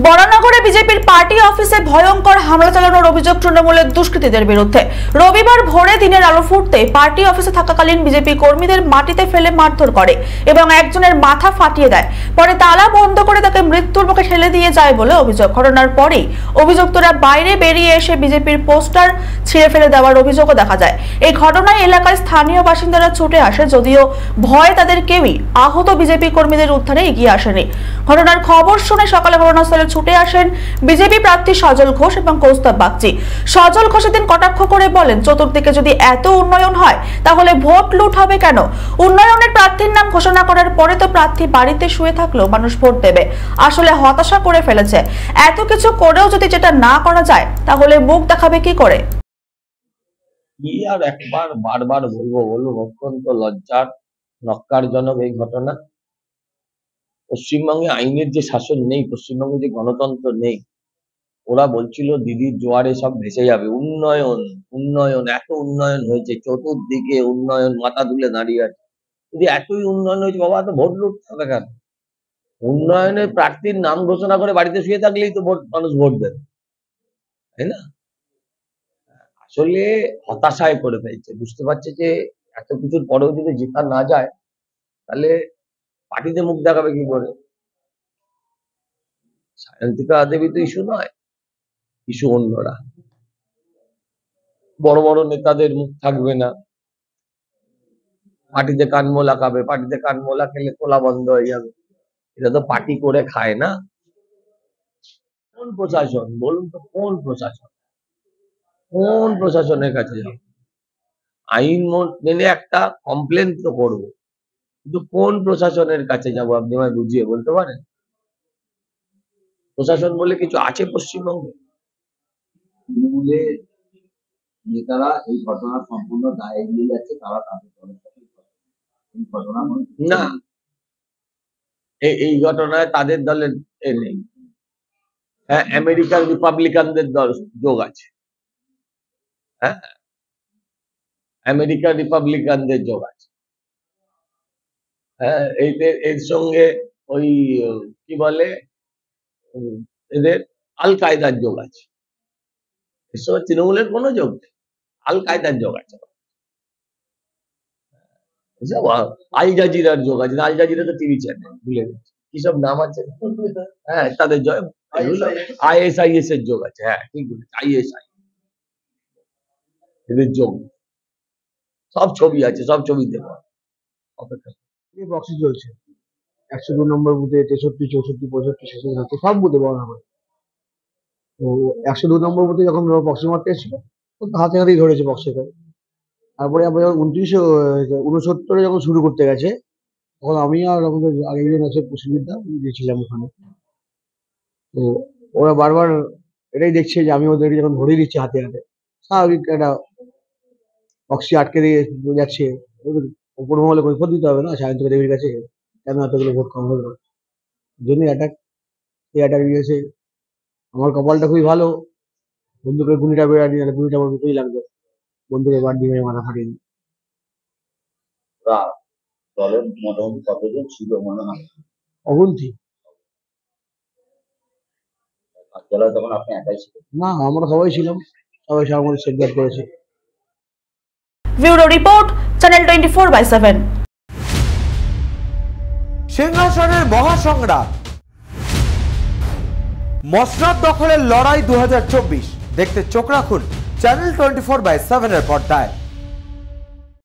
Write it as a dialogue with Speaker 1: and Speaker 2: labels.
Speaker 1: বরানগরে বিজেপির পার্টি অফিসে ভয়ঙ্কর হামলা চালানোর অভিযোগ তৃণমূলের দুষ্কৃতীদের বিরুদ্ধে। রবিবার ভোরে দিনের আলো ফুটতে পার্টি অফিসে থাকাকালীন বিজেপি কর্মীদের মাটিতে ফেলে মারধর করে এবং একজনের মাথা ফাটিয়ে দেয়। পরে তালা বন্ধ করে তাকে মৃত্যুর মুখে ঠেলে দিয়ে যায় বলে অভিযোগ। ঘটনার পরেই অভিযুক্তরা বাইরে বেরিয়ে এসে বিজেপির পোস্টার ছিঁড়ে ফেলে দেওয়ার অভিযোগও দেখা যায়। এই ঘটনায় এলাকায় স্থানীয় বাসিন্দারা ছুটে আসে, যদিও ভয়ে তাদের কেউই আহত বিজেপি কর্মীদের উদ্ধারে এগিয়ে আসেনি। ঘটনার খবর শুনে সকালে ঘটনাস্থলে ছুটে আসেন বিজেপি প্রার্থী সজল ঘোষ এবং কৌস্তব বাগচি। সজল ঘোষ দিন কটাক্ষ করে বলেন, চতুর্দিকে যদি এত উন্নয়ন হয় তাহলে ভোট লুট হবে কেন? উন্নয়নের প্রার্থীর নাম ঘোষণা করার পরে তো প্রার্থী বাড়িতে শুয়ে থাকলেও মানুষ ভোট দেবে। আসলে হতাশা করে ফেলেছে। এত কিছু করেও যদি যেটা না করা যায় তাহলে মুখ দেখাবে কি করে?
Speaker 2: কি আর একবার বারবার বলবো অত্যন্ত লজ্জার নক্কারজনক এই ঘটনা। পশ্চিমবঙ্গে আইনের যে শাসন নেই, পশ্চিমবঙ্গে যে গণতন্ত্র নেই। ওরা বলছিল দিদির জোয়ারে সব ভেসে যাবে। উন্নয়ন উন্নয়ন, এত উন্নয়ন হয়েছে, চতুর্দিকে উন্নয়ন, মাথা তুলে দাঁড়িয়ে আছে। যদি এতই উন্নয়ন হয়েছে বাবা, তো ভোট লুট হবে কেন? উন্নয়নের প্রার্থীর নাম ঘোষণা করে বাড়িতে শুয়ে থাকলেই তো মানুষ ভোট দেবে, তাই না? আসলে হতাশায় করে ফেলছে, বুঝতে পারছে যে এত কিছুর পরেও যদি জেতা না যায় তাহলে পার্টিতে মুখ দেখাবে কি করে। সায়ন্তিকা দেবী তো ইস্যু নয়, ইস্যু অন্যরা। বড় বড় নেতাদের মুখ থাকবে না, পার্টিতে কানমোলা খাবে। পার্টিতে কানমোলা খেলে তোলা বন্ধ হয়ে যাবে। এটা তো পার্টি করে খায় না। কোন প্রশাসন বলুন তো, কোন প্রশাসন? কোন প্রশাসনের কাছে যাবো? আইন মেনে একটা কমপ্লেন তো করবো, কিন্তু কোন প্রশাসনের কাছে যাবো? আপনি আমায় বুঝিয়ে বলতে পারেন? প্রশাসন বলে কিছু আছে পশ্চিমবঙ্গে?
Speaker 3: তৃণমূলের নেতারা এই ঘটনা সম্পূর্ণ দায় এড়িয়ে যাচ্ছে, তারা তাদের এই ঘটনা
Speaker 2: না, এই ঘটনায় তাদের দলের নেই। হ্যাঁ, আমেরিকান রিপাবলিকানদের দল যোগ আছে। হ্যাঁ, আমেরিকান রিপাবলিকানদের যোগ আছে। হ্যাঁ, এর সঙ্গে ওই কি বলে, এদের আল কায়দার যোগ আছে। এর সঙ্গে তৃণমূলের কোনো যোগ নেই, আল কায়দার যোগ আছে। আল জাজিরার যোগ আছে। আল জাজিরা তো টিভি চ্যানেল, ভুলে গেছি কি সব নাম আছে। হ্যাঁ, তাদের ISIS এর যোগ আছে। হ্যাঁ, ঠিক বলেছে, ISI এদের যোগ। সব ছবি আছে, সব ছবি দেবো। অপেক্ষা
Speaker 4: বক্সি চলছে 102 নম্বর বুথে, 63, 64, 65, 66 সব বুথে বলা হয়। তো 102 নম্বর বুথে যখন বক্সিং মারতে এসেছিল, হাতে হাতেই ধরেছে বক্সে করে। তারপরে আবার 69 যখন শুরু করতে গেছে, তখন আমি আর আমাদের আরেকজন আছে কুশলীদা গিয়েছিলাম ওখানে। তো ওরা বারবার এটাই দেখছে যে আমি ওদেরকে যখন ধরে দিচ্ছি হাতে হাতে, স্বাভাবিক একটা বক্সি আটকে দিয়ে যাচ্ছে। উপর মহলে কৈফিয়ত দিতে হবে না সায়ন্তিকা দেবীর কাছে, কেন এতগুলো ভোট কম হলো। জন্য এই অ্যাটাক দিয়েছে। আমার কপালটা খুবই ভালো, বন্দুকের গুলিটা বেড়া দিয়ে, গুলিটা আমার মুখেই লাগবে। বন্দুকের বার দিয়ে মাথা ফাটিয়ে দিই।
Speaker 3: দলের মোটামুটি কতজন ছিল মনে হয়?
Speaker 4: অগুন্তি।
Speaker 3: কার্যালয়ে তখন আপনি একাই ছিলেন?
Speaker 4: না, আমরা সবাই ছিলাম, সবাই আমাদের সেফগার্ড করেছে।
Speaker 1: Bureau report, channel 24/7।
Speaker 5: সিংহাসনের মহাসংগ্রাম, মসনদ দখলের লড়াই 2024 দেখতে চোখ রাখুন চ্যানেল 24/7 এর পর্দায়।